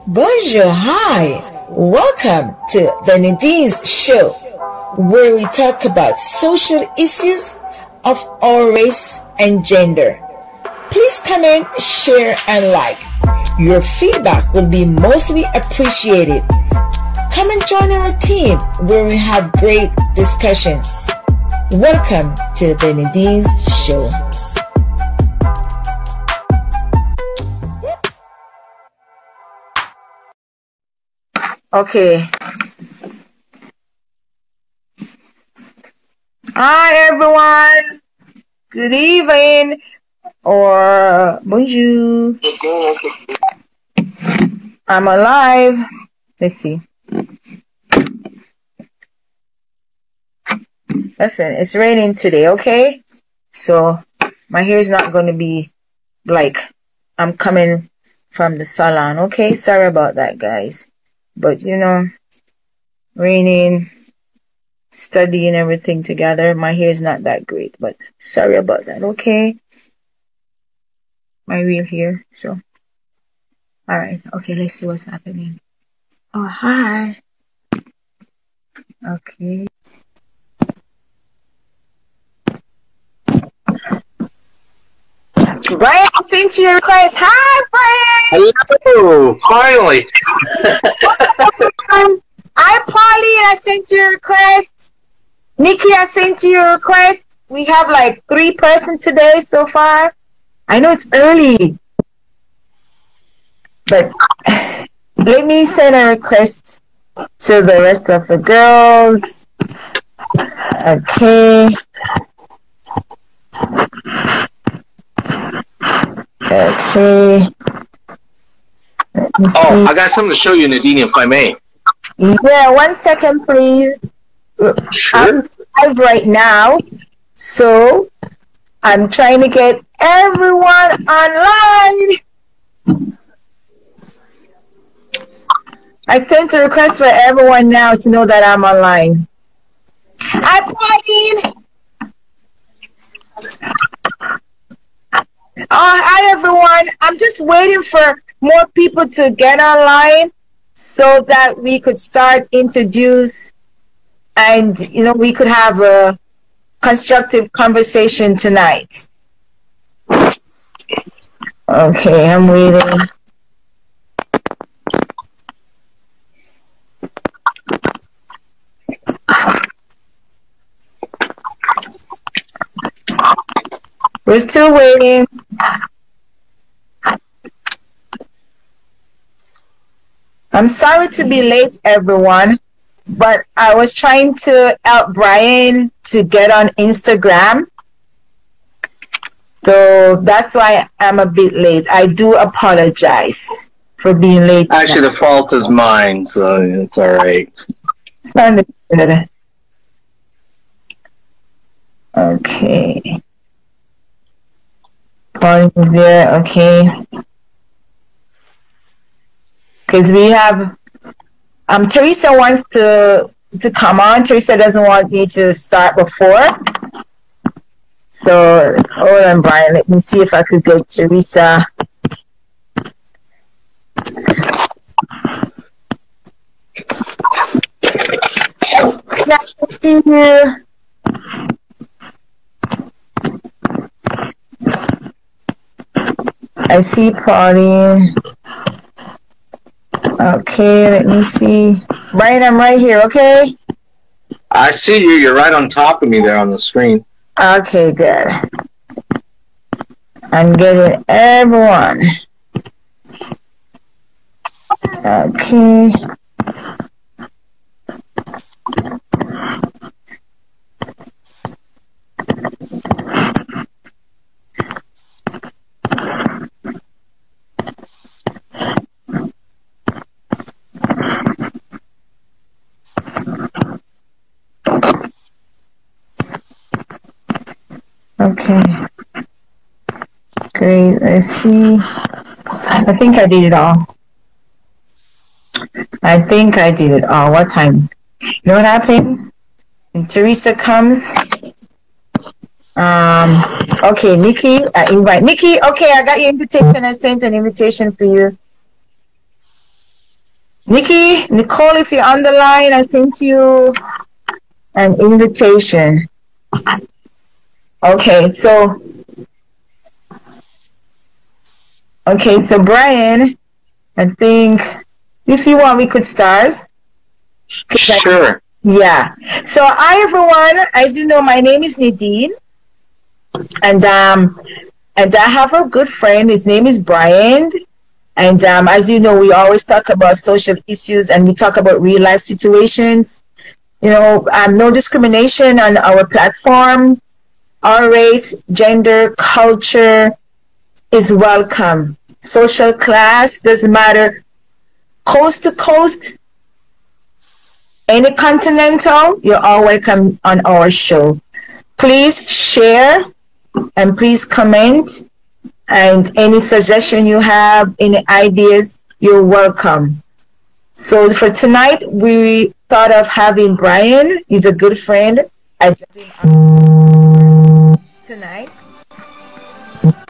Bonjour, hi. Welcome to the Nadine's show, where we talk about social issues of all race and gender. Please comment, share, and like. Your feedback will be mostly appreciated. Come and join our team where we have great discussions. Welcome to the Nadine's show. Okay. Hi, everyone. Good evening or bonjour. I'm alive. Let's see. Listen, it's raining today, okay? So my hair is not going to be like I'm coming from the salon, okay? Sorry about that, guys. But, you know, raining, studying everything together, my hair is not that great. But sorry about that, okay? My real hair, so. All right, okay, let's see what's happening. Oh, hi. Okay. Brian, I sent you a request. Hi, Brian. Hello, finally. Hi, Polly. I sent you a request. Nikki, I sent you a request. We have like 3 persons today so far. I know it's early, but let me send a request to the rest of the girls. Okay. Okay. Oh, I got something to show you, Nadine, if I may. Yeah, 1 second, please. Sure. I'm live right now, so I'm trying to get everyone online. I sent a request for everyone now to know that I'm online. Hi, Pauline. Hi, everyone. I'm just waiting for more people to get online so that we could start introduce and, you know, we could have a constructive conversation tonight. Okay, I'm waiting. We're still waiting. I'm sorry to be late, everyone, but I was trying to help Brian to get on Instagram. So that's why I'm a bit late. I do apologize for being late. Actually, the fault is mine, so it's all right. Sounded good. Okay. Pauline is there, okay. Because we have Teresa wants to come on. Teresa doesn't want me to start before. So hold on, Brian. Let me see if I could get Teresa. Yeah, I see you. I see Pauline. Okay, let me see. Brian, I'm right here, okay? I see you. You're right on top of me there on the screen. Okay, good. I'm getting everyone. Okay. Okay. Great. Let's see. I think I did it all. What time? You know what happened? When Teresa comes. Okay, Nikki, invite Nikki. Okay, I got your invitation. I sent an invitation for you. Nikki, Nicole, if you're on the line, I sent you an invitation. Okay, so Brian, I think if you want, we could start. Sure. Yeah. So hi everyone. As you know, my name is Nadine, and I have a good friend. His name is Brian. And as you know, we always talk about social issues and we talk about real life situations. You know, no discrimination on our platform. Our race, gender, culture is welcome. Social class doesn't matter. Coast to coast, any continental, you're all welcome on our show. Please share and please comment. And any suggestion you have, any ideas, you're welcome. So for tonight, we thought of having Brian. He's a good friend. I tonight.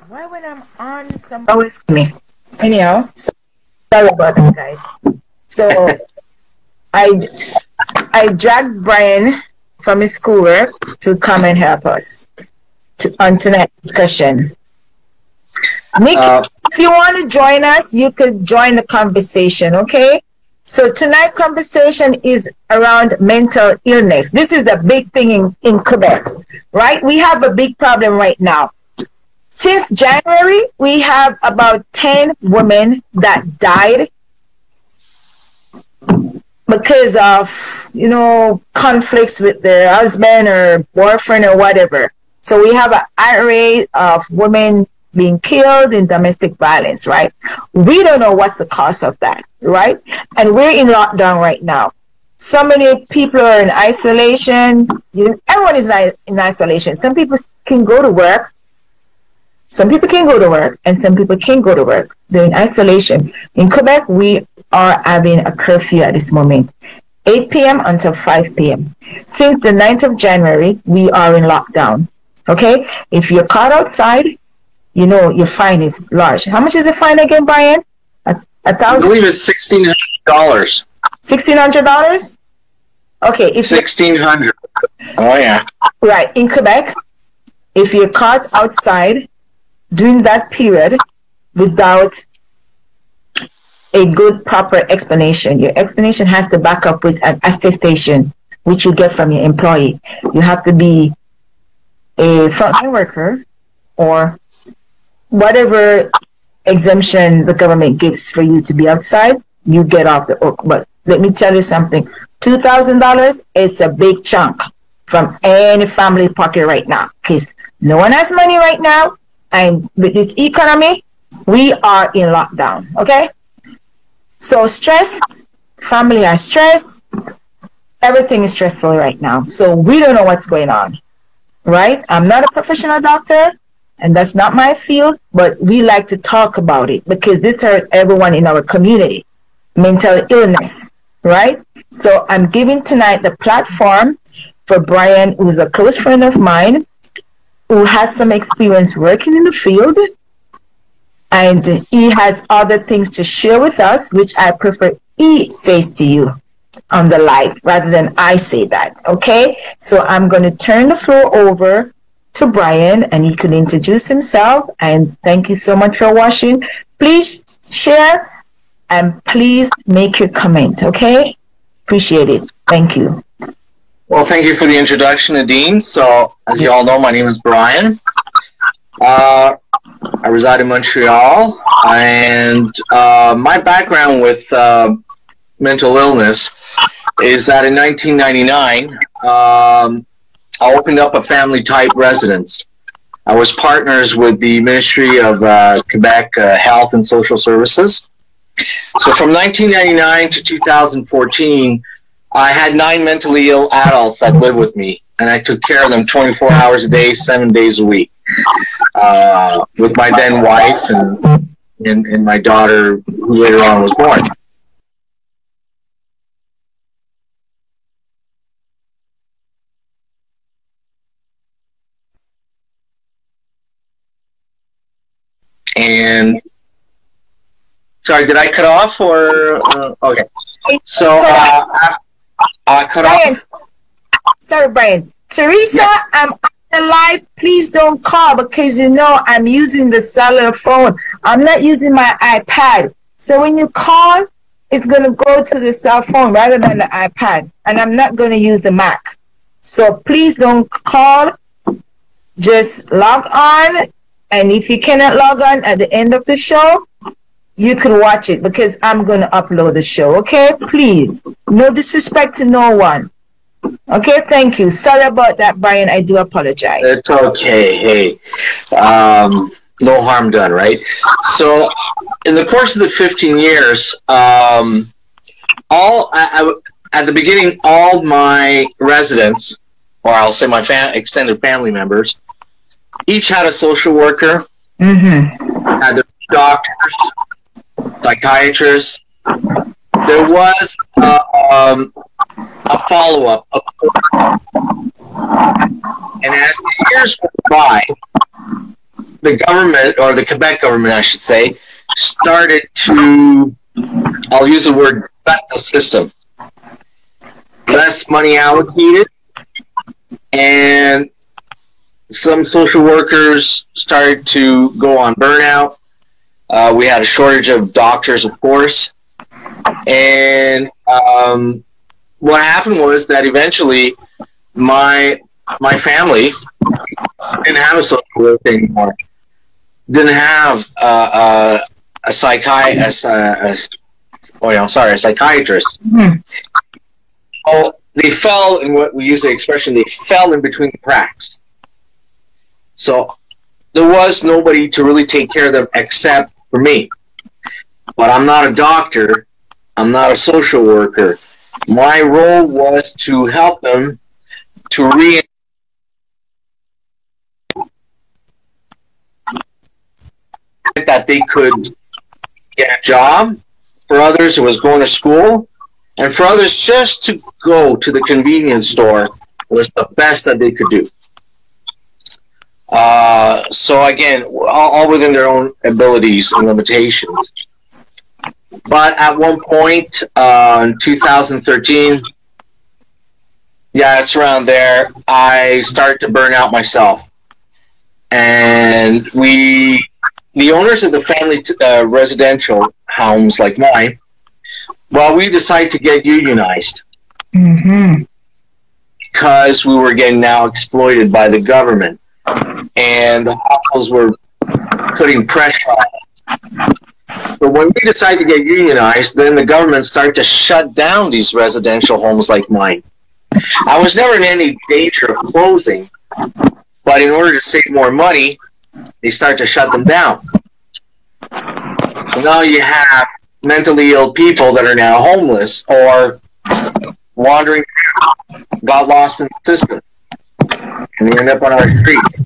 Why when I'm on some always me. Anyhow, sorry about that, guys. So I dragged Brian from his schoolwork to come and help us on tonight's discussion. Nick, if you want to join us, you could join the conversation, okay? So tonight's conversation is around mental illness. This is a big thing in Quebec, right? We have a big problem right now. Since January, we have about 10 women that died because of, you know, conflicts with their husband or boyfriend or whatever. So we have an array of women being killed in domestic violence, right? We don't know what's the cause of that, right? And we're in lockdown right now. So many people are in isolation. Everyone is in isolation. Some people can go to work. Some people can go to work and some people can't go to work. They're in isolation. In Quebec, we are having a curfew at this moment, 8 p.m. until 5 p.m. Since the 9th of January, we are in lockdown. Okay? If you're caught outside, you know your fine is large. How much is the fine again, Brian? $1,000? I believe it's $1,600. $1,600? Okay. If $1,600. Oh, yeah. Right. In Quebec, if you're caught outside during that period without a good, proper explanation, your explanation has to back up with an attestation, which you get from your employee. You have to be a frontline worker or whatever exemption the government gives for you to be outside, you get off the hook. But let me tell you something, $2,000 is a big chunk from any family pocket right now because no one has money right now. And with this economy, we are in lockdown, okay? So stress, family are stressed, everything is stressful right now. So we don't know what's going on, right? I'm not a professional doctor, and that's not my field, but we like to talk about it because this hurts everyone in our community. Mental illness, right? So I'm giving tonight the platform for Brian, who's a close friend of mine, who has some experience working in the field, and he has other things to share with us, which I prefer he says to you on the live rather than I say that, okay? So I'm going to turn the floor over to Brian, and he can introduce himself. And thank you so much for watching. Please share and please make your comment, okay? Appreciate it. Thank you. Well, thank you for the introduction, Nadine. So, as you all know, my name is Brian. I reside in Montreal, and my background with mental illness is that in 1999, I opened up a family-type residence. I was partners with the Ministry of Quebec Health and Social Services. So from 1999 to 2014, I had 9 mentally ill adults that lived with me, and I took care of them 24 hours a day, 7 days a week, with my then wife and my daughter, who later on was born. And sorry, did I cut off or okay? So, cut Brian, off. sorry, Brian. Teresa, Yeah. I'm on the live. Please don't call because you know I'm using the cellular phone. I'm not using my iPad. So when you call, it's going to go to the cell phone rather than the iPad. And I'm not going to use the Mac. So please don't call. Just log on. And if you cannot log on at the end of the show, you can watch it because I'm going to upload the show. Okay? Please. No disrespect to no one. Okay, thank you. Sorry about that, Brian. I do apologize. It's okay. Hey, no harm done, right? So, in the course of the 15 years, at the beginning, all my residents, or I'll say my extended family members, each had a social worker, had their doctors, psychiatrists. There was a follow-up, and as the years went by, the government, or the Quebec government, I should say, started to, I'll use the word, gut the system. Less money allocated, and some social workers started to go on burnout. We had a shortage of doctors, of course, and what happened was that eventually my family didn't have a social worker anymore. Didn't have a psychiatrist. So they fell in what we use the expression, they fell in between the cracks. So there was nobody to really take care of them except for me. But I'm not a doctor. I'm not a social worker. My role was to help them to that they could get a job. For others, it was going to school. And for others, just to go to the convenience store was the best that they could do. So again, all within their own abilities and limitations. But at one point in 2013, yeah, it's around there, I started to burn out myself. And the owners of the family residential homes like mine, well, we decided to get unionized. Because we were getting now exploited by the government. And the hospitals were putting pressure on us. But when we decided to get unionized, then the government started to shut down these residential homes like mine. I was never in any danger of closing, but in order to save more money, they started to shut them down. So now you have mentally ill people that are now homeless or wandering, got lost in the system, and they end up on our streets.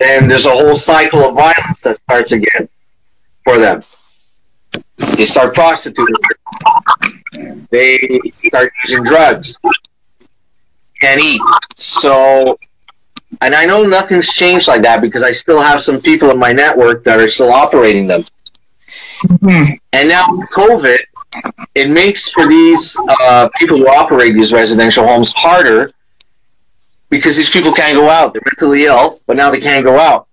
And there's a whole cycle of violence that starts again for them. They start prostituting. They start using drugs. Can't eat. So, and I know nothing's changed like that because I still have some people in my network that are still operating them. And now with COVID, it makes for these people who operate these residential homes harder because these people can't go out. They're mentally ill, but now they can't go out.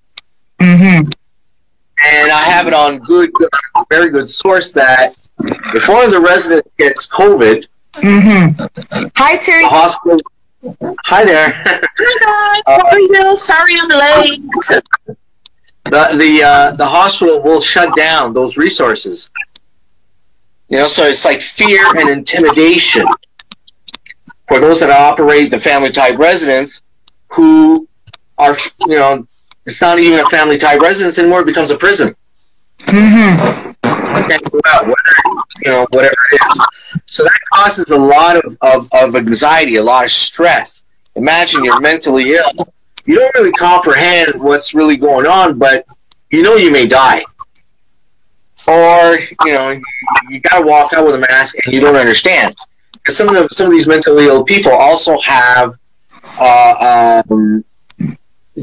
And I have it on very good source that if one of the residents gets COVID, Hi, Terry. the hospital. Hi there. Hi guys, how are you? Sorry I'm late. The hospital will shut down those resources. You know, so it's like fear and intimidation for those that operate the family type residence who are, you know, it's not even a family type residence anymore, it becomes a prison. Can't go out, whatever it is. So that causes a lot of anxiety, a lot of stress. Imagine you're mentally ill. You don't really comprehend what's really going on, but you know you may die. Or, you know, you got to walk out with a mask and you don't understand. Because some of these mentally ill people also have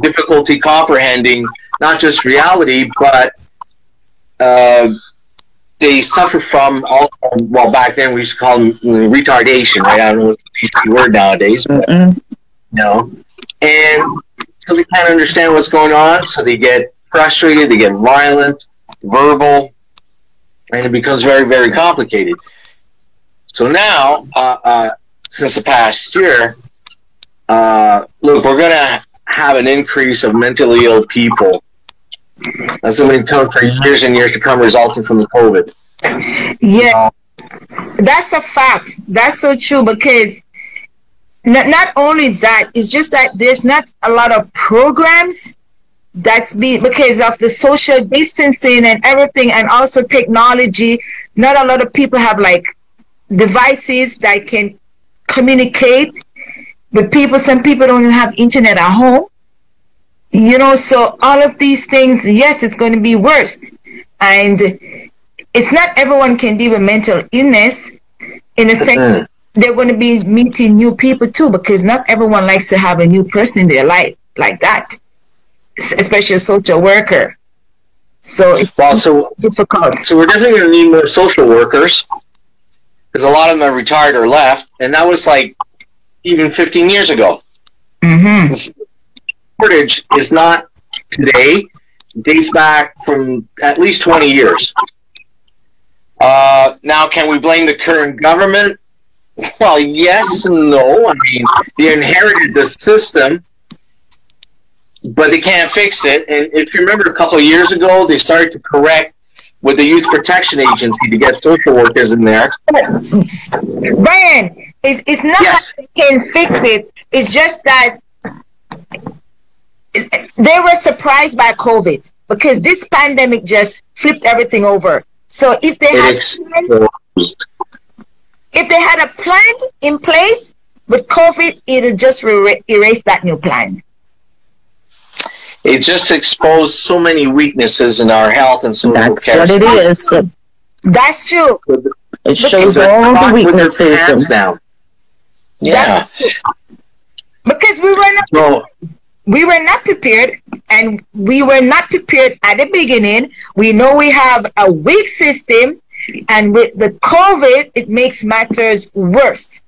difficulty comprehending not just reality, but they suffer from also, well, back then we used to call them retardation, right? I don't know what's the PC word nowadays, but and so they can't understand what's going on, so they get frustrated, they get violent, verbal, and it becomes very, very complicated. So now, since the past year, look, we're going to have an increase of mentally ill people. That's going to come for years and years to come, resulting from the COVID. Yeah, that's a fact. That's so true, because not only that, it's just that there's not a lot of programs because of the social distancing and everything, and also technology. Not a lot of people have like devices that can communicate with people. Some people don't even have internet at home, so all of these things, yes, it's going to be worse. And it's not everyone can deal with mental illness. In a sense, they're going to be meeting new people too, because not everyone likes to have a new person in their life like that, especially a social worker. So it's difficult. So we're definitely going to need more social workers, because a lot of them are retired or left, and that was like even 15 years ago. The shortage is not today; it dates back from at least 20 years. Now, can we blame the current government? Well, yes and no. I mean, they inherited the system, but they can't fix it. And if you remember, a couple of years ago, they started to correct with the Youth Protection Agency to get social workers in there. Brian, it's not that they can fix it. It's just that they were surprised by COVID, because this pandemic just flipped everything over. So if they had a plan in place with COVID, it'll just erase that new plan. It just exposed so many weaknesses in our health and social care. That's what it is. That's true. It shows all the weaknesses. Hands down. Yeah. Because we were not prepared, and we were not prepared at the beginning. We know we have a weak system, and with the COVID, it makes matters worse.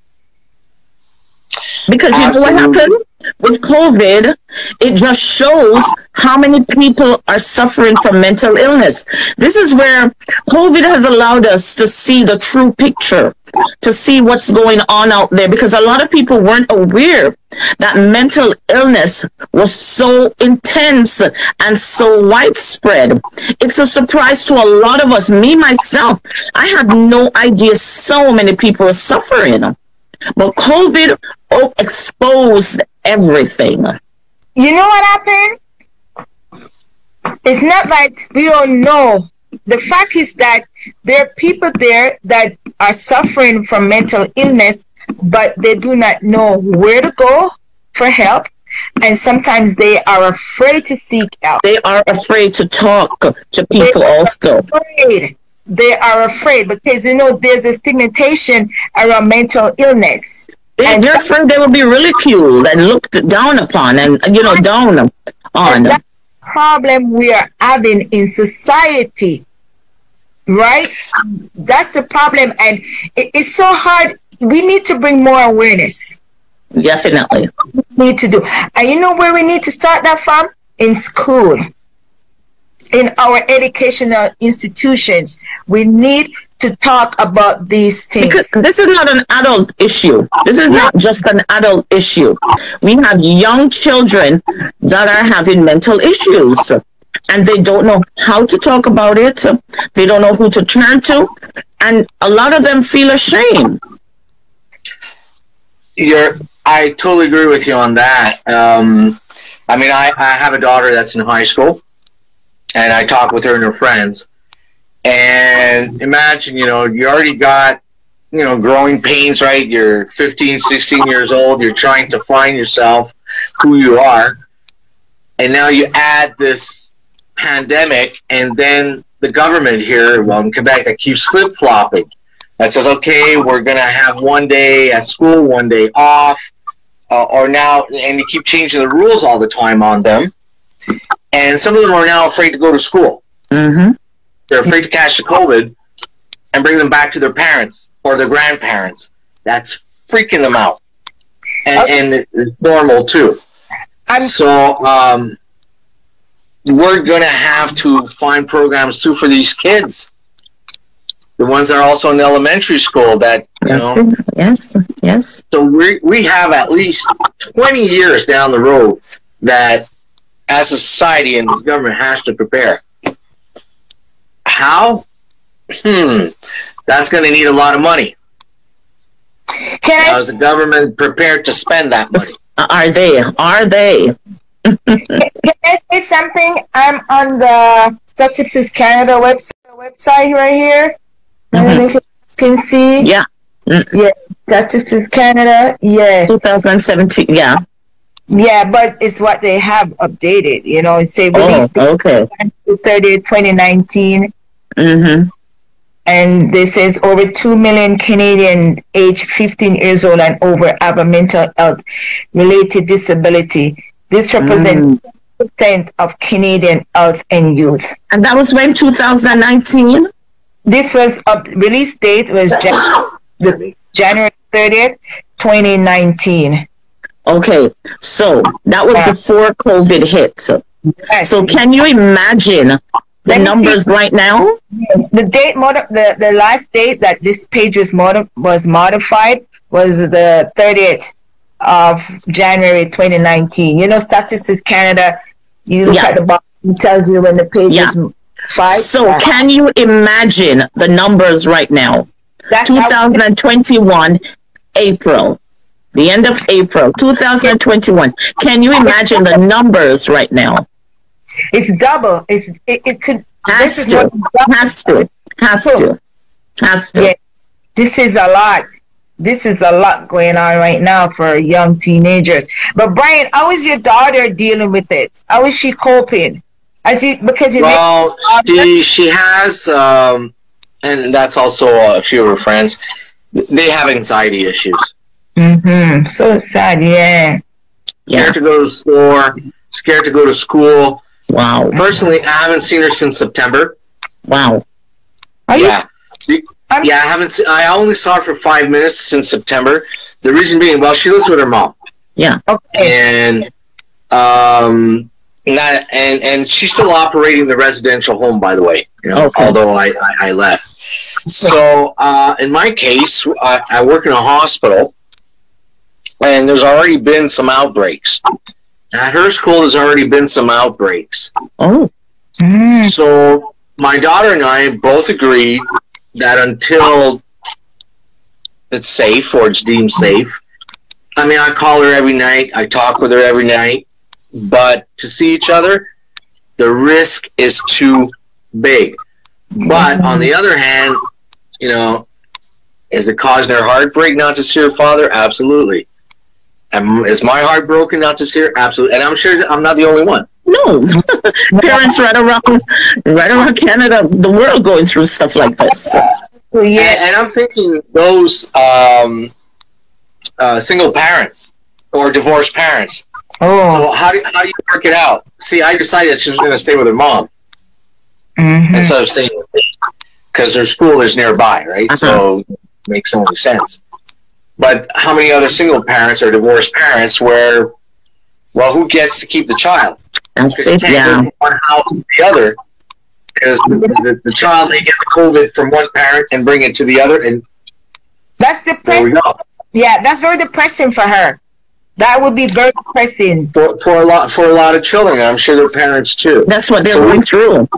Because you know what happened with COVID? It just shows how many people are suffering from mental illness. This is where COVID has allowed us to see the true picture, to see what's going on out there, because a lot of people weren't aware that mental illness was so intense and so widespread. It's a surprise to a lot of us. Me, myself, I had no idea so many people were suffering. But COVID exposed everything. You know what happened? It's not like we don't know. The fact is that there are people there that are suffering from mental illness, but they do not know where to go for help. And sometimes they are afraid to seek help. They are afraid to talk to people also. They are afraid because, there's a stigmatization around mental illness. And they're afraid they will be ridiculed and looked down upon and, down on. And that's the problem we are having in society, right? That's the problem. And it's so hard. We need to bring more awareness. Definitely. We need to do. And you know where we need to start that from? In school. In our educational institutions, we need to talk about these things. Because this is not an adult issue. This is not just an adult issue. We have young children that are having mental issues, and they don't know how to talk about it. They don't know who to turn to, and a lot of them feel ashamed. I totally agree with you on that. I have a daughter that's in high school, and I talk with her and her friends. And imagine, you already got, growing pains, right? You're 15, 16 years old. You're trying to find yourself, who you are. And now you add this pandemic, and then the government here, in Quebec, that keeps flip-flopping. That says, okay, we're going to have one day at school, one day off, and they keep changing the rules all the time on them. And some of them are now afraid to go to school. Mm-hmm. They're afraid to catch the COVID, and bring them back to their parents or their grandparents. That's freaking them out. And it's normal too. So we're going to have to find programs too for these kids. The ones that are also in elementary school that, you know. Yes. So we have at least 20 years down the road that as a society and this government has to prepare. How? That's going to need a lot of money. Is the government prepared to spend that money? Are they? Can I say something? I'm on the Statistics Canada website right here. I don't know if you can see. Yeah. Yeah, Statistics Canada. Yeah. 2017. Yeah. Yeah, but it's what they have updated. You know, it's say released okay. 30th, 2019. Mm-hmm. And this says over 2 million Canadian aged 15 years old and over have a mental health related disability. This represents 10% of Canadian health and youth. And that was when 2019? This was release date was January 30th, 2019. Okay, so that was before COVID hit. So can you imagine the numbers right now? The date, the last date that this page was modified was the 30th of January 2019. You know, Statistics Canada, you look at the bottom, it tells you when the page is 5. So can you imagine the numbers right now? 2021, April. The end of April, 2021. Can you imagine the numbers right now? It's double. It could. Has to. Yeah, this is a lot. This is a lot going on right now for young teenagers. But Brian, how is your daughter dealing with it? How is she coping? Well, she has, and that's also a few of her friends. They have anxiety issues. Mm-hmm. So sad. Yeah. Scared to go to the store. Scared to go to school. Wow. Personally, I haven't seen her since September. Wow. Yeah, I haven't. I only saw her for 5 minutes since September. The reason being, well, she lives with her mom. Yeah. Okay. And she's still operating the residential home, by the way. You know, although I left. So in my case, I work in a hospital, and there's already been some outbreaks. At her school, there's already been some outbreaks. Oh. So my daughter and I both agreed that until it's safe or it's deemed safe, I mean, I call her every night, I talk with her every night, but to see each other, the risk is too big. But on the other hand, you know, is it causing her heartbreak not to see her father? Absolutely. Is my heart broken not to see her? Absolutely. And I'm sure I'm not the only one. No. Parents right around Canada, the world going through stuff like this. And I'm thinking those single parents or divorced parents. So how do you work it out? See, I decided she was going to stay with her mom instead of staying with me because her school is nearby, right? So it makes only sense. But how many other single parents or divorced parents where, well, who gets to keep the child? That's it, yeah. One house or the other, because the child may get the COVID from one parent and bring it to the other, and that's depressing. There we go. Yeah, that's very depressing for her. That would be very depressing for a lot of children. I'm sure their parents too. That's what they're going through.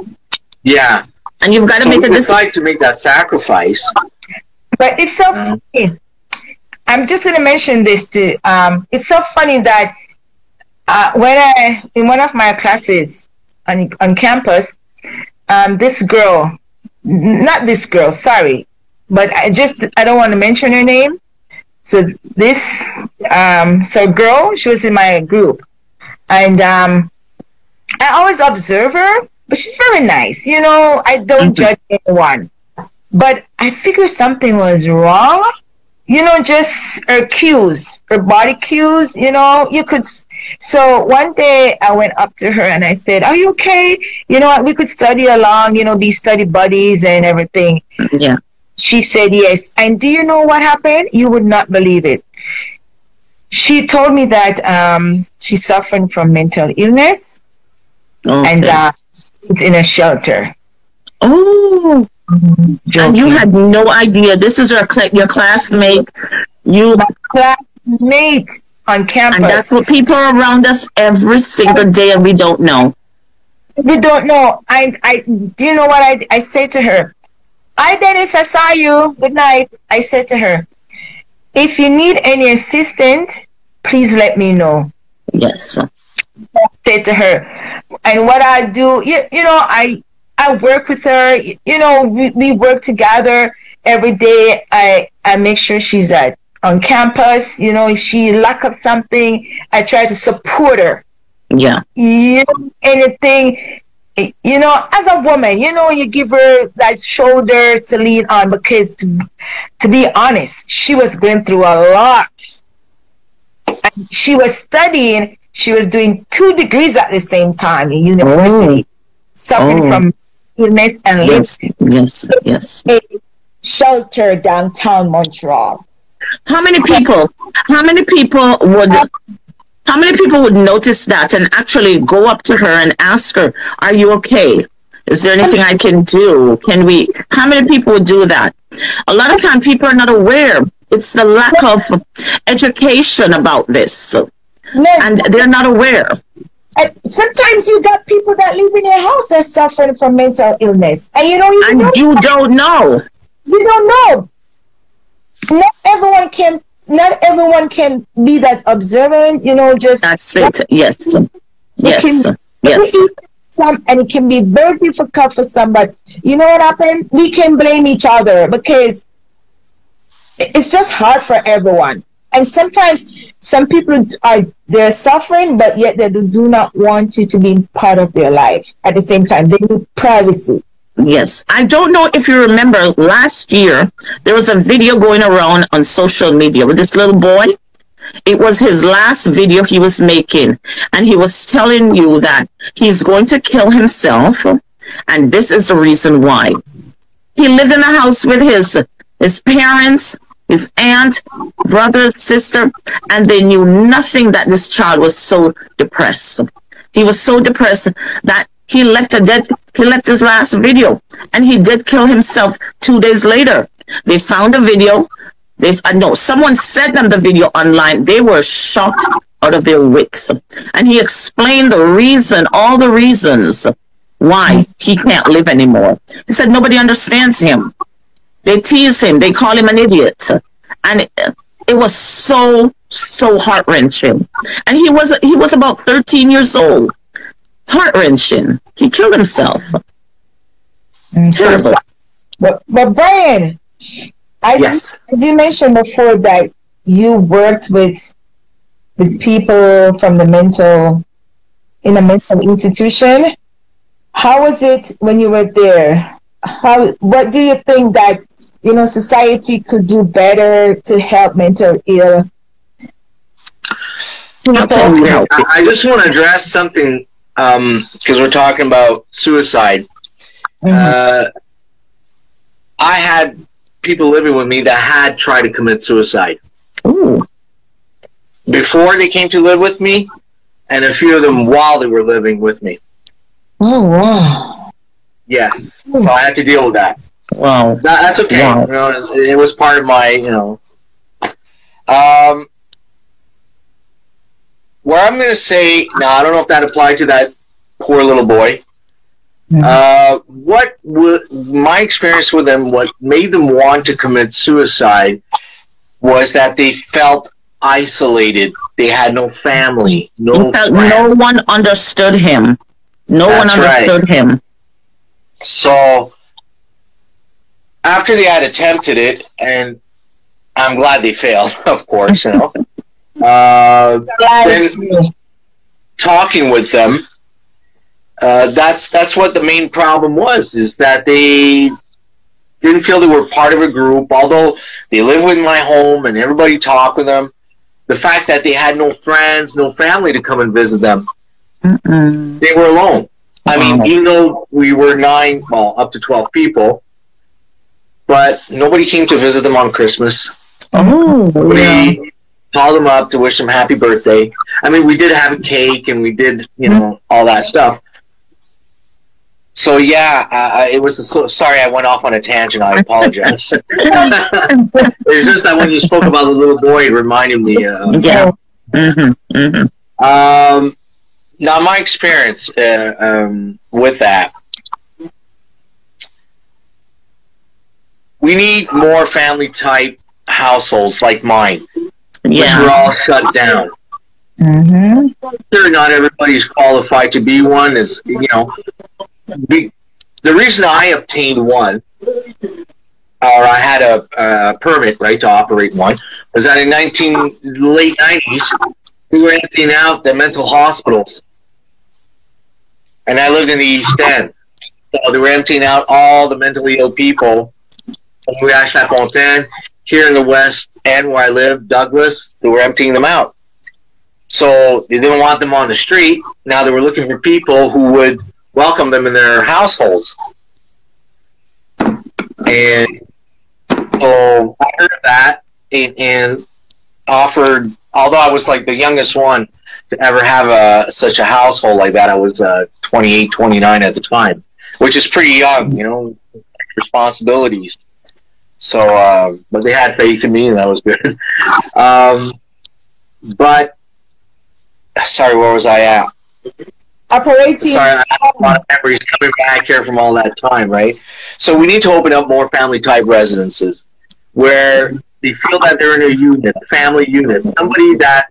Yeah, and you've got to make a decide to make that sacrifice. But it's so funny. I'm just going to mention this too. It's so funny that when in one of my classes on campus, this girl, not this girl, sorry, but I don't want to mention her name. So this girl, she was in my group, and I always observe her, but she's very nice. You know, I don't judge anyone, but I figured something was wrong. You know, just her cues, her body cues, you know, you could. So one day I went up to her and I said, "Are you okay? You know what? We could study along, you know, be study buddies and everything." Yeah. She said yes. And do you know what happened? You would not believe it. She told me that she's suffering from mental illness, and it's in a shelter. Oh, and you had no idea. This is your classmate. You classmate on campus. And that's what people are around us every single day, and we don't know. We don't know. I do you know what I said to her? Hi, Dennis, I saw you. Good night. I said to her, if you need any assistance, please let me know. Yes. I said to her, and what I do, you know, I work with her. You know, we work together every day. I make sure she's on campus. You know, if she lack of something, I try to support her. Yeah. You know, anything. You know, as a woman, you know, you give her that shoulder to lean on, because to be honest, she was going through a lot. And she was studying. She was doing 2 degrees at the same time in university, suffering from illness and yes. A shelter downtown Montreal. How many people would notice that and actually go up to her and ask her, are you okay? Is there anything I can do? How many people would do that? A lot of time people are not aware. It's the lack of education about this. And they're not aware. And sometimes you got people that live in your house that suffering from mental illness. And you don't even know. You don't know. You don't know. Not everyone can be that observant, you know, just... That's it. Yes. Yes. And it can be very difficult for somebody. You know what happened? We can blame each other because it's just hard for everyone. And sometimes some people they're suffering, but yet they do not want you to be part of their life. At the same time, they need privacy. Yes. I don't know if you remember last year, there was a video going around on social media with this little boy. It was his last video he was making. And he was telling you that he's going to kill himself. And this is the reason why. He lived in a house with his parents, his aunt, brother, sister, and they knew nothing that this child was so depressed. He was so depressed that he left his last video, and he did kill himself 2 days later. They found the video. Someone sent them the video online. They were shocked out of their wits. And he explained all the reasons why he can't live anymore. He said nobody understands him. They tease him. They call him an idiot. And it was so heart-wrenching. And he was about 13 years old. Heart-wrenching. He killed himself. Terrible. But Brian, as you mentioned before that you worked with people from in a mental institution. How was it when you were there? What do you think that, you know, society could do better to help mental ill people? I just want to address something because we're talking about suicide. I had people living with me that had tried to commit suicide. Ooh. Before they came to live with me, and a few of them while they were living with me. Oh, wow. Yes. So I had to deal with that. Wow. That's okay. Wow. You know, it was part of my, you know. Where I'm going to say, now I don't know if that applied to that poor little boy. My experience with them, what made them want to commit suicide was that they felt isolated. They had no family, no one understood him. No one understood him. So after they had attempted it, and I'm glad they failed, of course, you know. Then talking with them, that's what the main problem was, is that they didn't feel they were part of a group, although they lived in my home and everybody talked with them. The fact that they had no friends, no family to come and visit them, they were alone. I mean, even though we were up to 12 people, but nobody came to visit them on Christmas. Oh, We called them up to wish them happy birthday. I mean, we did have a cake and we did, all that stuff. So yeah, it was sorry I went off on a tangent. I apologize. It's just that when you spoke about the little boy, it reminded me. Yeah. Now, my experience with that, we need more family type households like mine, which were all shut down. Sure, not everybody's qualified to be one. Is the reason I obtained one, or I had a permit, right, to operate one, was that in late 90s, we were emptying out the mental hospitals. And I lived in the East End. So they were emptying out all the mentally ill people from Louis-H-La-Fontaine. Here in the West End where I live, Douglas, they were emptying them out. So they didn't want them on the street. Now they were looking for people who would welcome them in their households. And so I heard of that and offered, although I was like the youngest one to ever have such a household like that. I was 28, 29 at the time, which is pretty young, responsibilities. So, but they had faith in me, and that was good. But, sorry, where was I at? Operating. Sorry, I have a lot of memories coming back here from all that time, right? So we need to open up more family-type residences where they feel that they're in a unit, a family unit, somebody that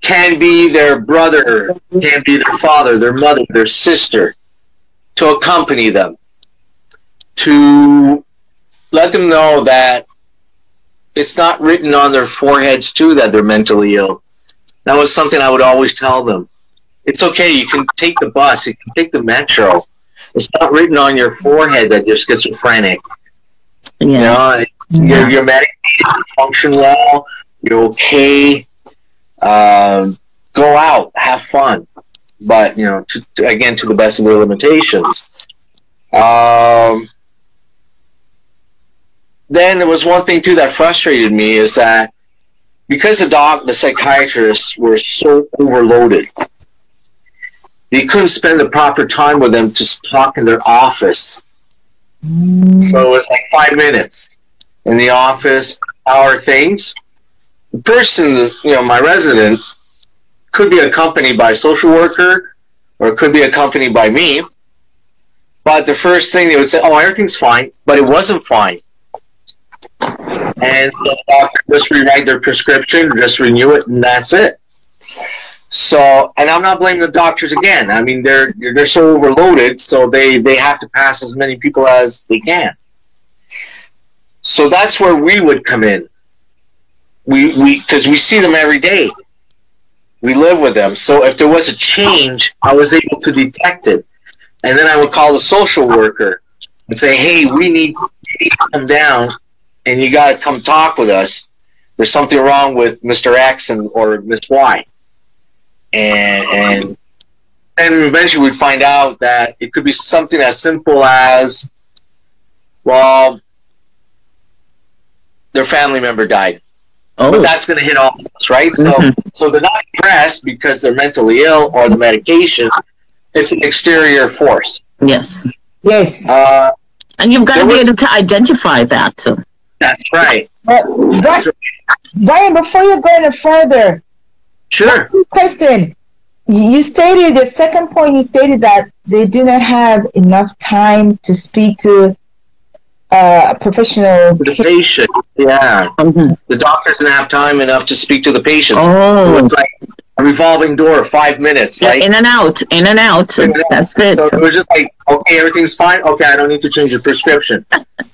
can be their brother, can be their father, their mother, their sister, to accompany them, to let them know that it's not written on their foreheads, too, that they're mentally ill. That was something I would always tell them. It's okay, you can take the bus, you can take the metro. It's not written on your forehead that you're schizophrenic. Yeah. You're medicated, you function well, you're okay. Go out, have fun. But, again, to the best of their limitations. Then there was one thing, too, that frustrated me is that because the psychiatrists were so overloaded, they couldn't spend the proper time with them to talk in their office. So it was like 5 minutes in the office, hour things. The person, my resident, could be accompanied by a social worker or it could be accompanied by me. But the first thing they would say, oh, everything's fine, but it wasn't fine. And so the doctor just rewrite their prescription, just renew it, and that's it. So, and I'm not blaming the doctors again. I mean, they're so overloaded, so they have to pass as many people as they can. So that's where we would come in. Because we see them every day. We live with them. So if there was a change, I was able to detect it. And then I would call the social worker and say, hey, we need to come down and you got to come talk with us. There's something wrong with Mr. X or Miss Y. And eventually we'd find out that it could be something as simple as, well, their family member died. Oh. But that's going to hit all of us, right? So they're not depressed because they're mentally ill or the medication. It's an exterior force. Yes. Yes. And you've got to be able to identify that. So. That's right. Brian, before you go any further, sure. Question. You stated, the second point, you stated that they do not have enough time to speak to a professional. The patient, yeah. The doctors didn't have time enough to speak to the patients. Oh. It was like a revolving door of 5 minutes. Yeah, like, in and out. That's it. So it was just like, okay, everything's fine. Okay, I don't need to change the prescription. That's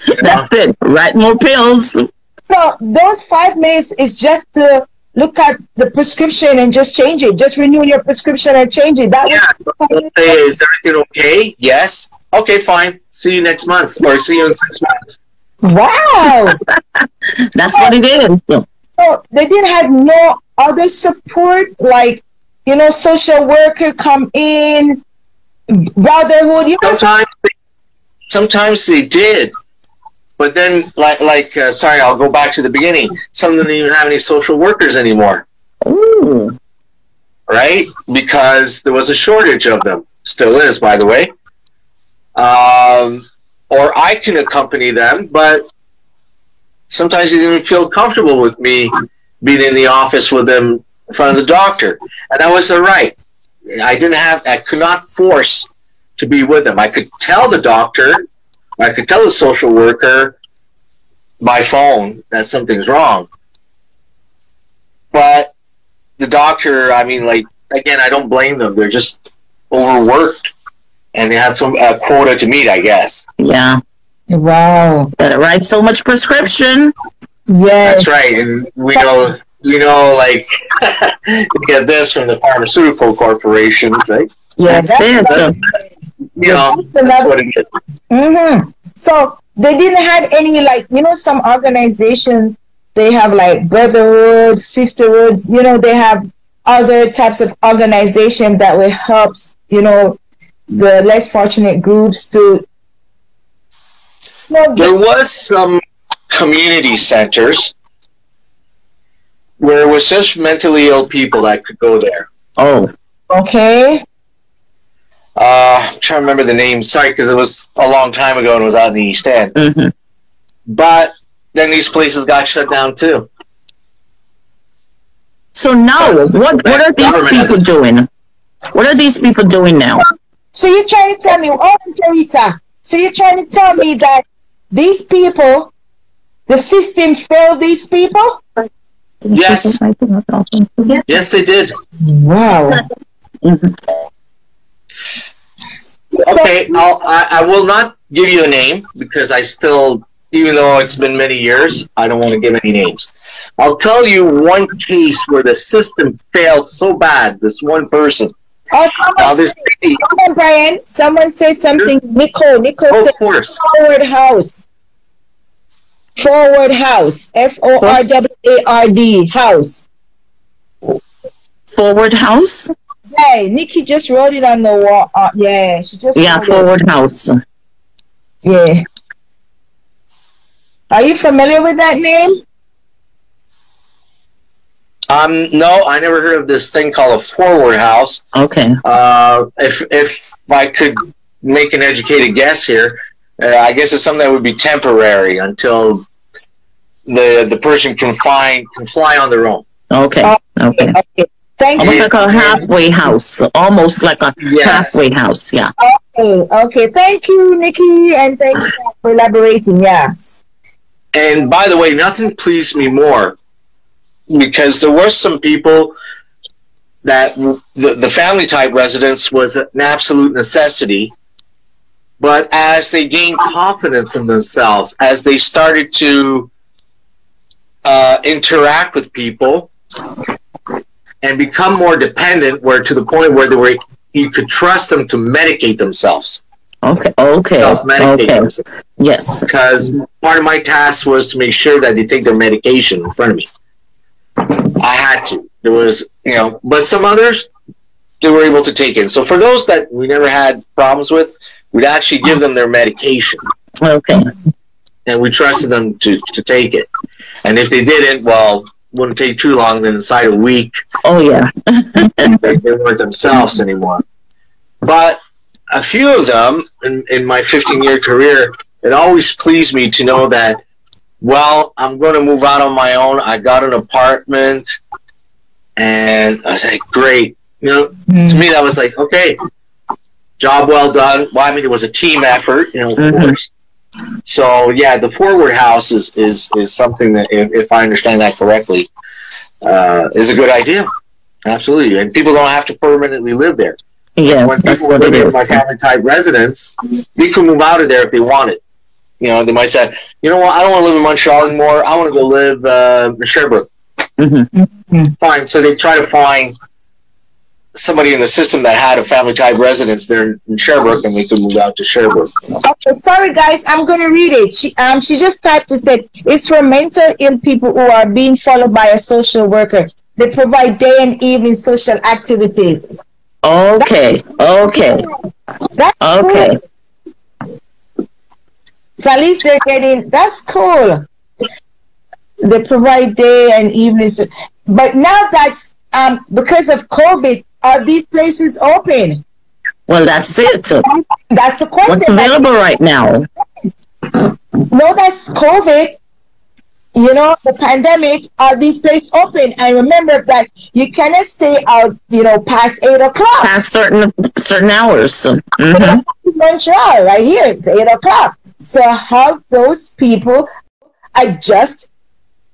it. Write more pills. So those 5 minutes is just to look at the prescription and just change it. Just renew your prescription and change it. Say, is everything okay? Yes. Okay, fine. See you next month, or see you in 6 months. Wow. That's what it is. So they didn't have no other support, like, social worker come in, brotherhood. Sometimes they did, But then, sorry, I'll go back to the beginning. Some of them don't even have any social workers anymore. Ooh. Right? Because there was a shortage of them. Still is, by the way. Or I can accompany them, but sometimes they didn't feel comfortable with me being in the office with them in front of the doctor. And that was their right. I could not force to be with them. I could tell the doctor, I could tell the social worker by phone that something's wrong. But the doctor, I mean, like, again, I don't blame them. They're just overworked. And they had some quota to meet, I guess. Yeah. Wow. Gotta write so much prescription. Yeah. That's right. And we know, like, you get this from the pharmaceutical corporations, right? Yeah, That's it. That's what it is. Mm-hmm. So they didn't have any, like, some organizations, they have like brotherhoods, sisterhoods, they have other types of organizations that will help, the less fortunate groups to. There was some community centers where it was just mentally ill people that could go there. Oh. Okay. I'm trying to remember the name. Sorry, because it was a long time ago and it was out in the East End. Mm-hmm. But then these places got shut down too. So now, what are these people doing? What are these people doing now? So you're trying to tell me, Teresa, so you're trying to tell me that these people, the system failed these people? Yes. Yes, they did. Wow. Okay, I will not give you a name because I still, even though it's been many years, I don't want to give any names. I'll tell you one case where the system failed so bad, this one person. Brian, someone say something. Nicole said of course. Forward House. Forward House. FORWARD House. Forward House? Yeah, Nikki just wrote it on the wall. Yeah, she just Forward House. Yeah. Are you familiar with that name? No, I never heard of this thing called a forward house. Okay. If I could make an educated guess here, I guess it's something that would be temporary until the person can fly on their own. Okay. Okay. Thank almost you. like a halfway house. Almost like a halfway house. Yeah. Okay. Thank you, Nikki, and thank you for elaborating. Yeah. And by the way, nothing pleased me more, because there were some people that the family type residence was an absolute necessity, but as they gained confidence in themselves, as they started to interact with people and become more dependent, where to the point where you could trust them to medicate themselves. Okay. Self-medicate themselves. Yes. Because part of my task was to make sure that they take their medication in front of me. I had to. There was, but some others, they were able to take it. So for those that we never had problems with, we'd actually give them their medication. Okay. And we trusted them to take it. And if they didn't, well, wouldn't take too long. Then inside a week, oh yeah, they weren't themselves anymore. But a few of them in my 15-year career, it always pleased me to know that, well, I'm going to move out on my own. I got an apartment, and I was like, great. To me, that was like, okay, job well done. Well, I mean, it was a team effort, of course. So, yeah, the forward house is something that, if I understand that correctly, is a good idea. Absolutely. And people don't have to permanently live there. Yes, when that's people what live it in is. my family type residence, they could move out of there if they wanted. They might say, you know what, I don't want to live in Montreal anymore. I want to go live in Sherbrooke. Fine. So they try to find somebody in the system that had a family type residence there in Sherbrooke, and they could move out to Sherbrooke. Okay, sorry guys, I'm going to read it. She just typed and said, it's for mental ill people who are being followed by a social worker. They provide day and evening social activities. Okay. That's Okay. Cool. So at least they're getting, that's cool. They provide day and evenings. But now that's because of COVID, are these places open? Well, that's it. That's the question. What's available right now? No, that's COVID. You know, the pandemic, are these places open? And remember that you cannot stay out, you know, past 8 o'clock. Past certain hours. Mm-hmm. Montreal, right here, it's 8 o'clock. So how those people adjust,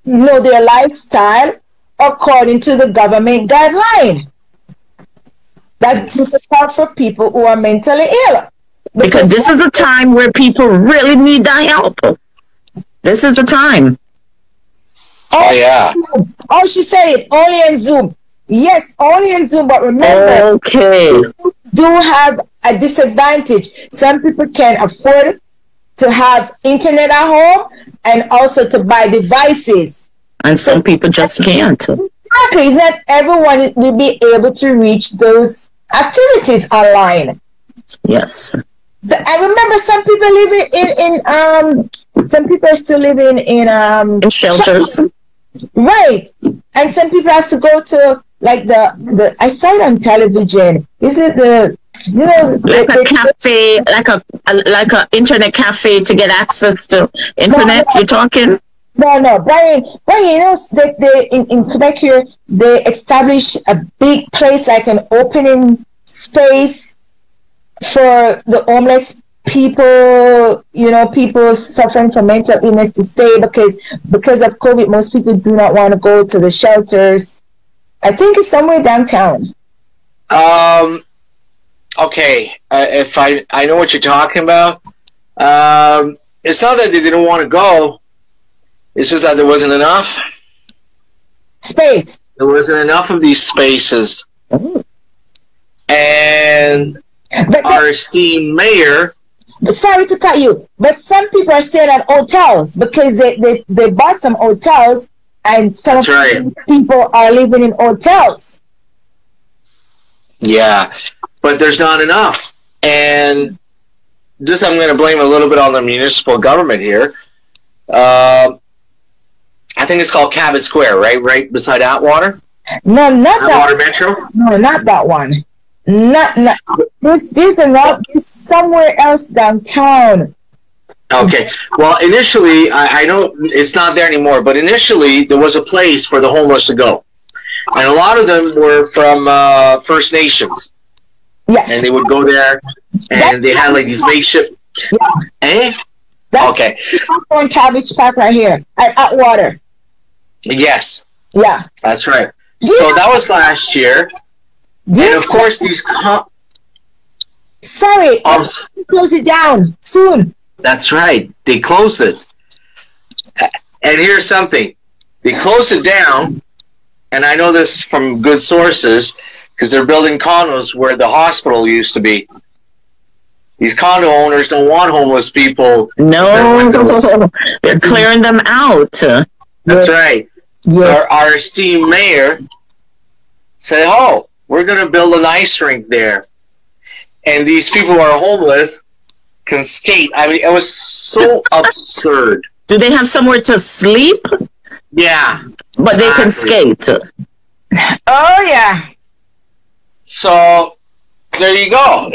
you know, their lifestyle according to the government guideline. That's difficult for people who are mentally ill. Because this is a time where people really need the help. This is a time. Oh, yeah. Oh, she said it, only in Zoom. Yes, only in Zoom, but remember, okay, people do have a disadvantage. Some people can afford to have internet at home and also to buy devices. And some people just can't. Exactly. It's not everyone will be able to reach those activities online. Yes. I remember some people living in some people are still living in shelters. Right. And some people have to go to like the I saw it on television. Is it the, you know, like a cafe, like a internet cafe to get access to internet? You're talking? No, Brian, you know, they in Quebec here, they establish a big place, like an opening space for the homeless people, you know, people suffering from mental illness to stay, because of COVID, most people do not want to go to the shelters. I think it's somewhere downtown. Okay, if I know what you're talking about. It's not that they didn't want to go. It's just that there wasn't enough space. There wasn't enough of these spaces. And our esteemed mayor. Sorry to cut you, but some people are staying at hotels because they bought some hotels, and some people are living in hotels. Yeah, but there's not enough. And just, I'm going to blame a little bit on the municipal government here. I think it's called Cabot Square, right beside Atwater. No, not Atwater that. Metro. No, not that one. Not. There's somewhere else downtown. Okay. Well, initially, I know it's not there anymore, but initially there was a place for the homeless to go, and a lot of them were from First Nations. Yeah. And they would go there, and they had like these makeshift. Yeah. Eh? That's okay. On Cabbage Park right here at Atwater. Yes. Yeah. That's right. So that was last year. And of course, these. Sorry, close it down soon. That's right. They closed it. And here's something. They closed it down, and I know this from good sources, because they're building condos where the hospital used to be. These condo owners don't want homeless people. No, they're clearing them out. That's right. Yeah. So our esteemed mayor said, oh, we're going to build an ice rink there. And these people who are homeless can skate. I mean, it was so absurd. Do they have somewhere to sleep? Yeah. But they can skate. Oh, yeah. So, there you go.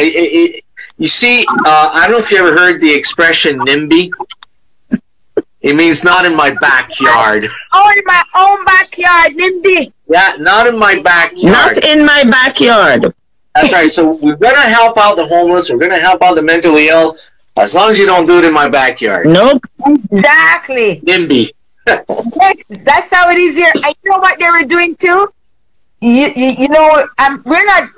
You see, I don't know if you ever heard the expression NIMBY. It means not in my backyard. Oh, in my own backyard, NIMBY. Yeah, not in my backyard. Not in my backyard. That's right. So we're going to help out the homeless. We're going to help out the mentally ill. As long as you don't do it in my backyard. Nope. Exactly. NIMBY. Yes, that's how it is here. I know what they were doing too. You know, we're not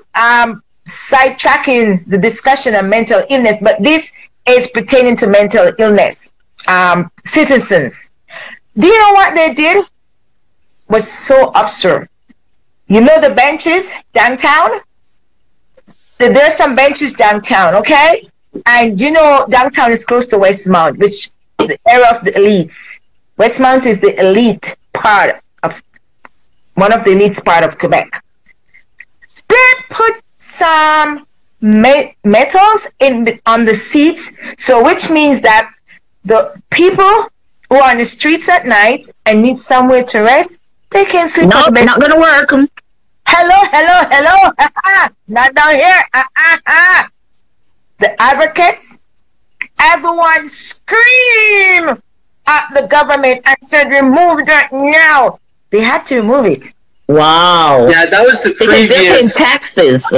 sidetracking the discussion of mental illness, but this is pertaining to mental illness. Citizens. Do you know what they did? Was so absurd. You know the benches downtown? There's some benches downtown, okay? And you know downtown is close to Westmount, which the area of the elites. Westmount is the elite part of one of the elites part of Quebec. They put some metals on the seats, so which means that The people who are on the streets at night and need somewhere to rest, they can sleep. No, not gonna work. Hello. Not down here. The advocates, everyone scream at the government and said, remove that now. They had to remove it. Wow. Yeah, that was the Because they're paying previous. taxes.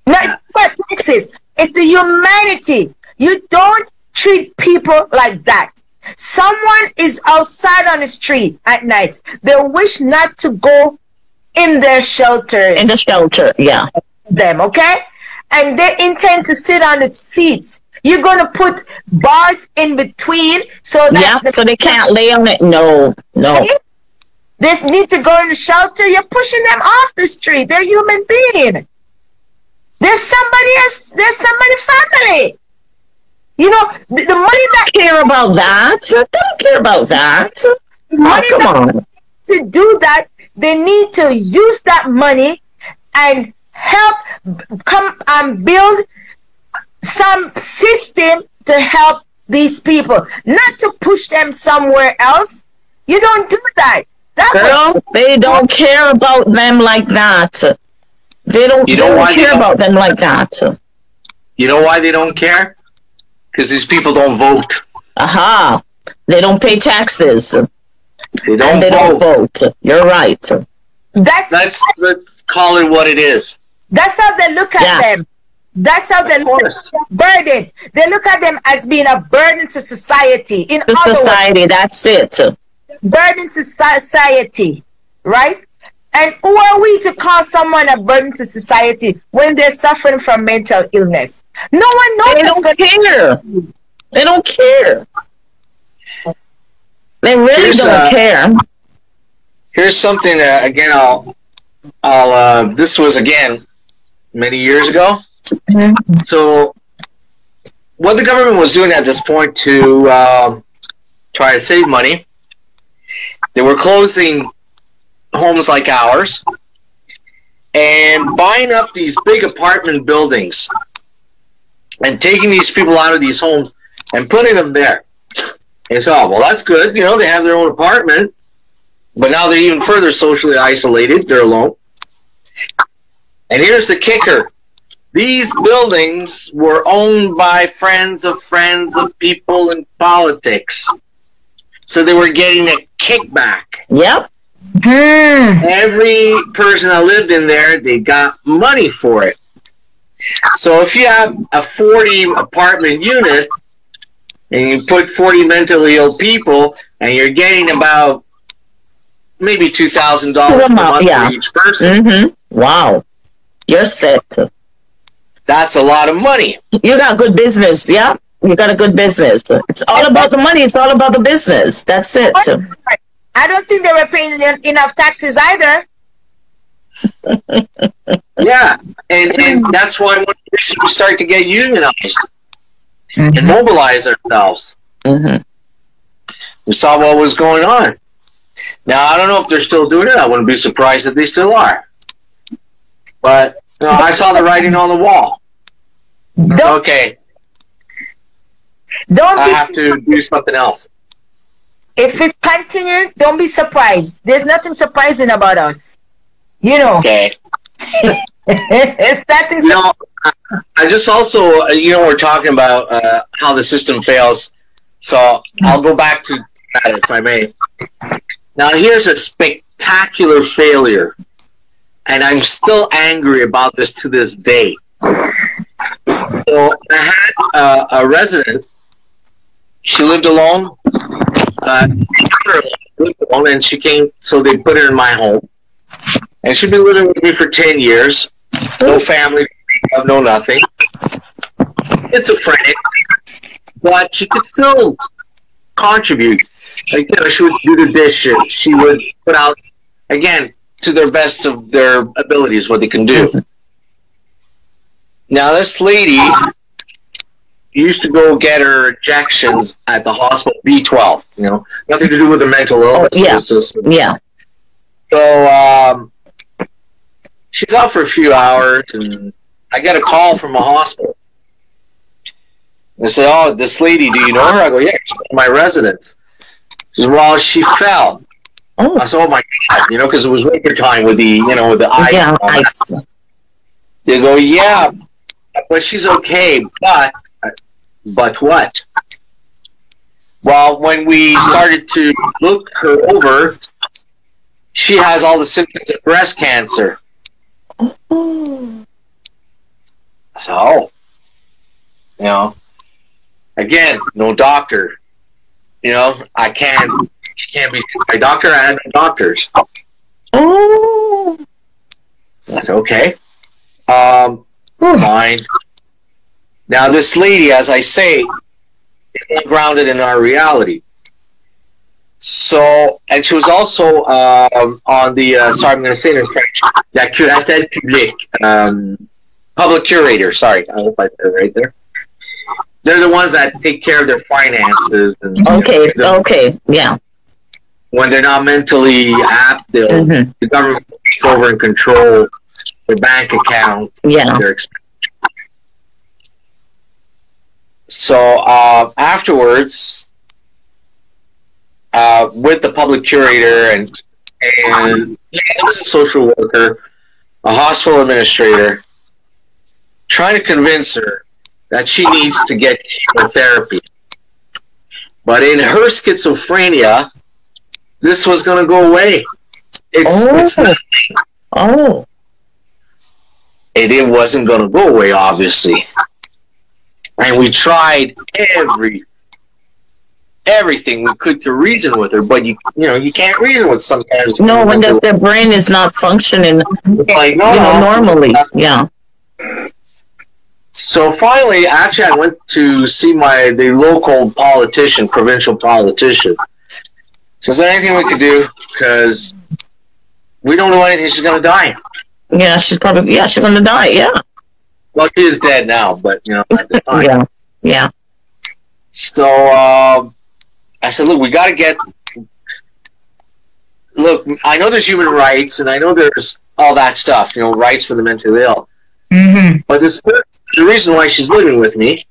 Not but taxes. It's the humanity. You don't treat people like that. Someone is outside on the street at night. They wish not to go in their shelters. In the shelter, yeah. Them, okay? And they intend to sit on the seats. You're going to put bars in between so that So they can't lay on it. No. They need to go in the shelter. You're pushing them off the street. They're human beings. There's somebody family. You know, the money that Care about that? They don't care about that. money Come that on. to do that, they need to use that money and help come and build some system to help these people, not to push them somewhere else. You don't do that. Girl, they don't care about them like that. They don't care about them like that. You know why they don't care? Because these people don't vote. Aha. They don't pay taxes. They don't don't vote. You're right. Let's call it what it is. That's how they look at them. That's how they look at them. Burden. They look at them as being a burden to society. That's it. Burden to society, right? And who are we to call someone a burden to society when they're suffering from mental illness? No one knows. They don't care. They don't care. They really don't care. Here's something again. I'll. This was again many years ago. Mm-hmm. So, what the government was doing at this point to try to save money, they were closing homes like ours and buying up these big apartment buildings and taking these people out of these homes and putting them there. And so, well, that's good. You know, they have their own apartment, but now they're even further socially isolated. They're alone. And here's the kicker. These buildings were owned by friends of people in politics. So they were getting a kickback. Yep. Every person that lived in there, they got money for it. So if you have a 40 apartment unit and you put 40 mentally ill people and you're getting about maybe $2,000 per month for each person. Mm-hmm. Wow. You're set. That's a lot of money. You got good business. Yeah. You got a good business. It's all about the money. It's all about the business. That's it. I don't think they were paying enough taxes either. Yeah, and that's why we start to get unionized and mobilize ourselves. We saw what was going on. Now, I don't know if they're still doing it. I wouldn't be surprised if they still are. But you know, I saw the writing on the wall. Okay. I have to do something else. If it's continuing, don't be surprised. There's nothing surprising about us. You know. Okay. It's nothing. You know, I just also, we're talking about how the system fails. So I'll go back to that, if I may. Now, here's a spectacular failure. And I'm still angry about this to this day. So I had a resident. She lived alone. And she came, so they put her in my home. And she'd been living with me for 10 years. No family, no nothing. It's a friend. But she could still contribute. Like, she would do the dishes. She would put out, again, to their best of their abilities, what they can do. Now, this lady used to go get her injections at the hospital, B12, nothing to do with the mental illness system. Yeah. So, she's out for a few hours, and I get a call from a hospital. I said, "Oh, this lady, do you know her?" I go, "Yeah, she's my residence." She says, "Well, she fell." Oh. I said, "Oh my God," because it was winter time with the, with the ice. Yeah, and all that. ice. They go, "Yeah, but she's okay, but what?" Well, when we started to look her over, she has all the symptoms of breast cancer. So, again, no doctor. She can't be seen by doctor. I had no doctors. Oh. I said, okay. Fine. Now, this lady, as I say, is not grounded in our reality. So, and she was also on the, sorry, I'm going to say it in French, la curatelle publique, public curator, sorry, I hope I said it right there. They're the ones that take care of their finances. And, okay, yeah. When they're not mentally apt, the government will take over and control their bank accounts, their expenses. So afterwards, with the public curator and there was a social worker, a hospital administrator, trying to convince her that she needs to get chemotherapy. But in her schizophrenia, this was going to go away. It's not, it wasn't going to go away, obviously. And we tried everything we could to reason with her, but you can't reason with sometimes. No, when their brain is not functioning like normally. Yeah. So finally, actually, I went to see the local politician, provincial politician. So is there anything we could do? Because we don't know anything. She's going to die. Yeah, she's going to die. Yeah. Well, she is dead now, but at the time. Yeah. So I said, look, we got to get. Look, I know there's human rights, and I know there's all that stuff. Rights for the mentally ill. Mm-hmm. But the reason why she's living with me.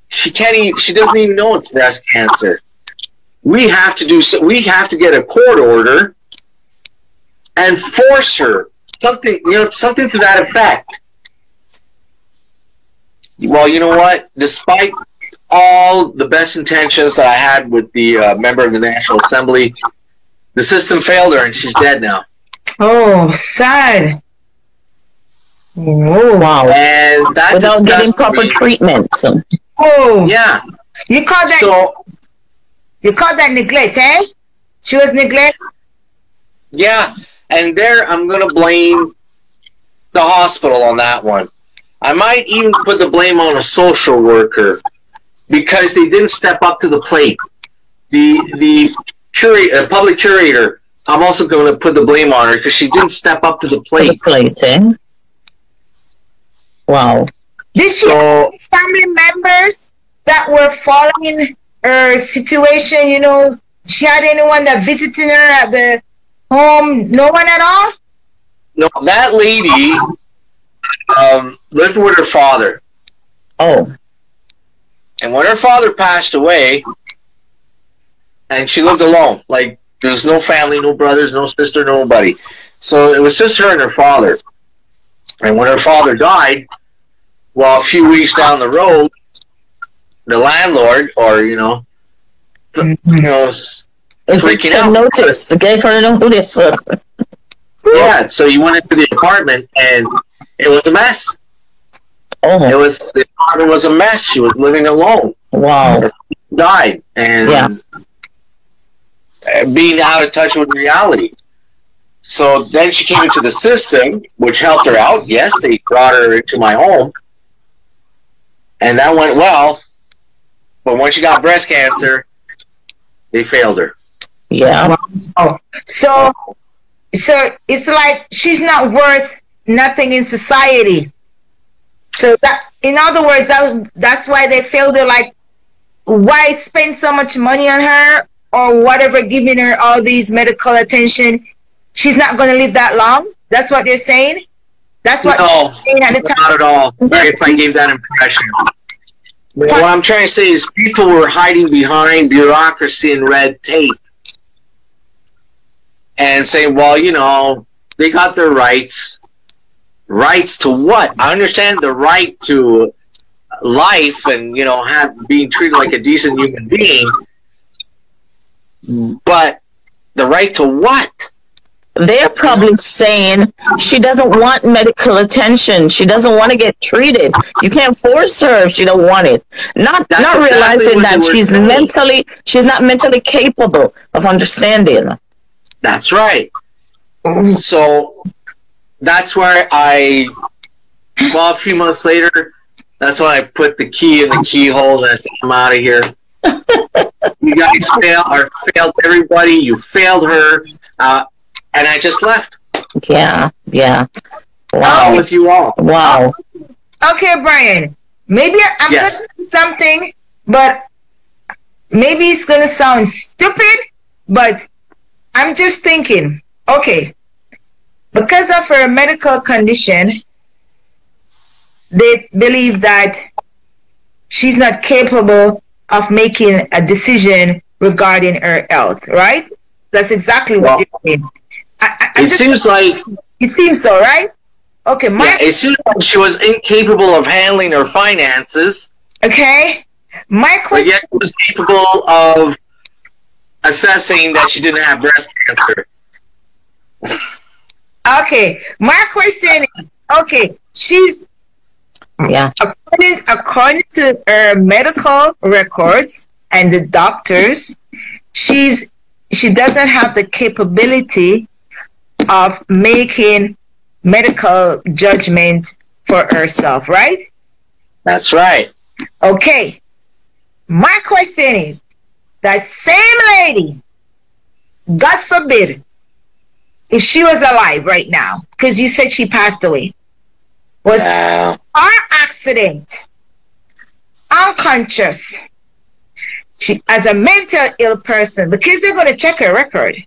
She doesn't even know it's breast cancer. We have to get a court order and force her something to that effect. Well, you know what? Despite all the best intentions that I had with the member of the National Assembly, the system failed her and she's dead now. Oh, sad. Oh, wow. And that without getting proper treatment. Oh. Yeah. You call that neglect, eh? She was neglect? Yeah. And there I'm going to blame the hospital on that one. I might even put the blame on a social worker because they didn't step up to the plate. The public curator, I'm also going to put the blame on her because she didn't step up to the plate. Wow. Did she have family members that were following her situation? She had anyone that visited her at the home? No one at all? No, that lady lived with her father. Oh. And when her father passed away, and she lived alone, like there's no family, no brothers, no sister, nobody. So it was just her and her father. And when her father died, well, a few weeks down the road, the landlord, or freaking out. Notice. They gave her a notice. Yeah, so you went into the apartment and it was a mess. Oh. The apartment was a mess. She was living alone. Wow. Her father died and being out of touch with reality. So then she came into the system, which helped her out. Yes, they brought her into my home. And that went well. But when she got breast cancer, they failed her. Yeah. Wow. So it's like she's not worth nothing in society. So that, in other words, that's why they failed her. Like, why spend so much money on her or whatever, giving her all these medical attention? She's not going to live that long. That's what they're saying. That's what No, you're saying at the time. not at all. If I gave that impression. What I'm trying to say is people were hiding behind bureaucracy and red tape and saying, well, you know, they got their rights. Rights to what? I understand the right to life and, you know, being treated like a decent human being, but the right to what? They're probably saying she doesn't want medical attention. She doesn't want to get treated. You can't force her if she don't want it. Not Exactly realizing that saying. she's not mentally capable of understanding. That's right. So that's where a few months later, that's when I put the key in the keyhole and I said, I'm out of here. You guys failed everybody. You failed her. And I just left. Yeah. Wow. With you all. Wow. Okay, Brian. Maybe I'm going to say something, but maybe it's going to sound stupid, but I'm just thinking, okay, because of her medical condition, they believe that she's not capable of making a decision regarding her health, right? That's exactly what you're saying. It seems like... It seems so, right? Okay, it seems like she was incapable of handling her finances. Okay. My question... But yet she was capable of assessing that she didn't have breast cancer. Okay. My question is, okay, she's... Yeah. According to her medical records and the doctors, she doesn't have the capability of making medical judgment for herself, right? That's right. Okay. My question is, that same lady, God forbid, if she was alive right now, because you said she passed away, was car accident, unconscious, she as a mental ill person, because they're going to check her record,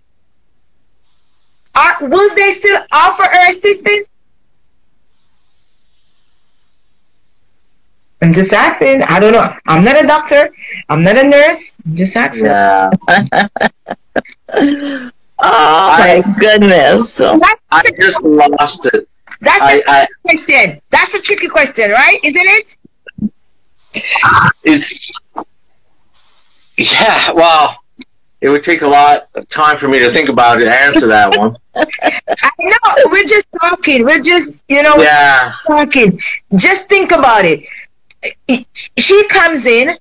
will they still offer her assistance? I'm just asking. I don't know. I'm not a doctor. I'm not a nurse. I'm just asking. Yeah. Oh my goodness. I just lost it. That's a question. That's a tricky question, right? Isn't it? Yeah, well, it would take a lot of time for me to think about it to answer that one. I know. We're just talking. We're just, talking. Just think about it. She comes in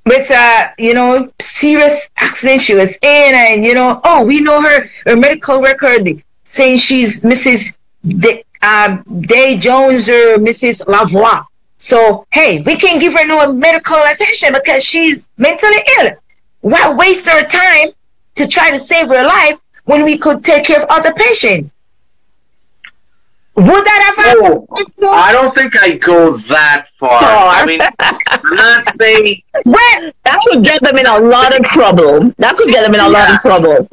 with a, serious accident she was in, and, we know her medical record saying she's Mrs. Day Jones or Mrs. Lavoie. So, hey, we can give her no medical attention because she's mentally ill. Why waste our time to try to save her life when we could take care of other patients? Would that have happened? I don't think I'd go that far. I mean, I'm not saying... Well, that would get them in a lot of trouble. That could get them in a lot of trouble.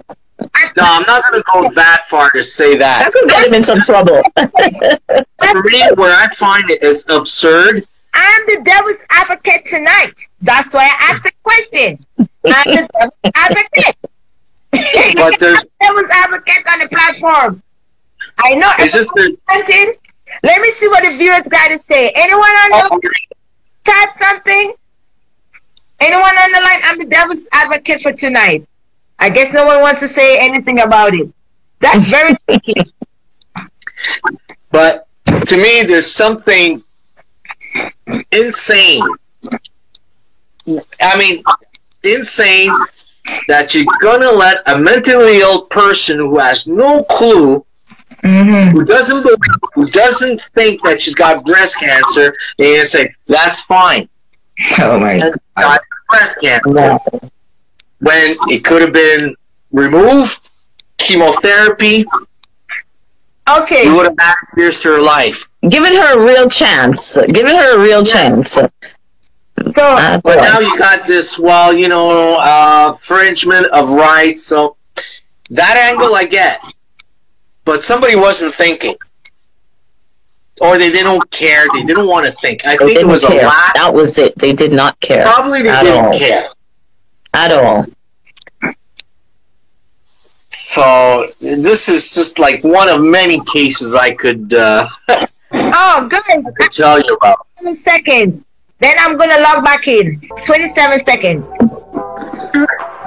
No, I'm not going to go that far to say that. That could get them in some trouble. For me, where I find it is absurd. I'm the devil's advocate tonight. That's why I asked the question. I'm the devil's advocate. But there's... devil's advocate on the platform. I know. It's just let me see what the viewers got to say. Anyone on the type something? Anyone on the line? I'm the devil's advocate for tonight. I guess no one wants to say anything about it. That's very tricky. But to me, there's something insane. I mean, insane that you're gonna let a mentally ill person who has no clue, who doesn't believe, who doesn't think that she's got breast cancer, and you say that's fine. Oh my God! Breast cancer. When it could have been removed, chemotherapy. Okay. You would have added years to her life. Giving her a real chance. Giving her a real chance. So, but now you got this, infringement of rights. So that angle I get. but somebody wasn't thinking. Or they didn't care. They didn't want to think. I think it was a lack. That was it. They did not care. Probably they didn't care. At all. So this is just like one of many cases I could Oh, guys, I could tell you about. 7 seconds. Then I'm gonna log back in. 27 seconds.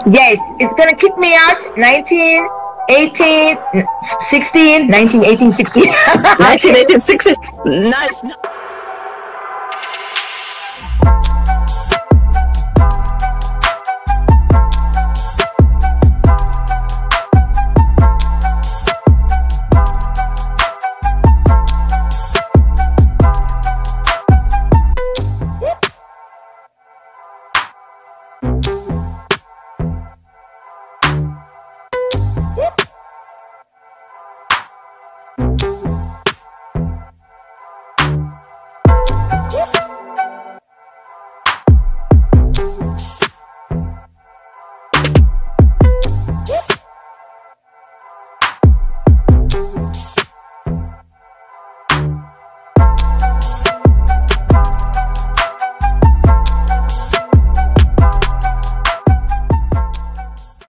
Yes, it's gonna kick me out. 19, 18, 16, 19, 18, 16. 19, 18, 16. Nice.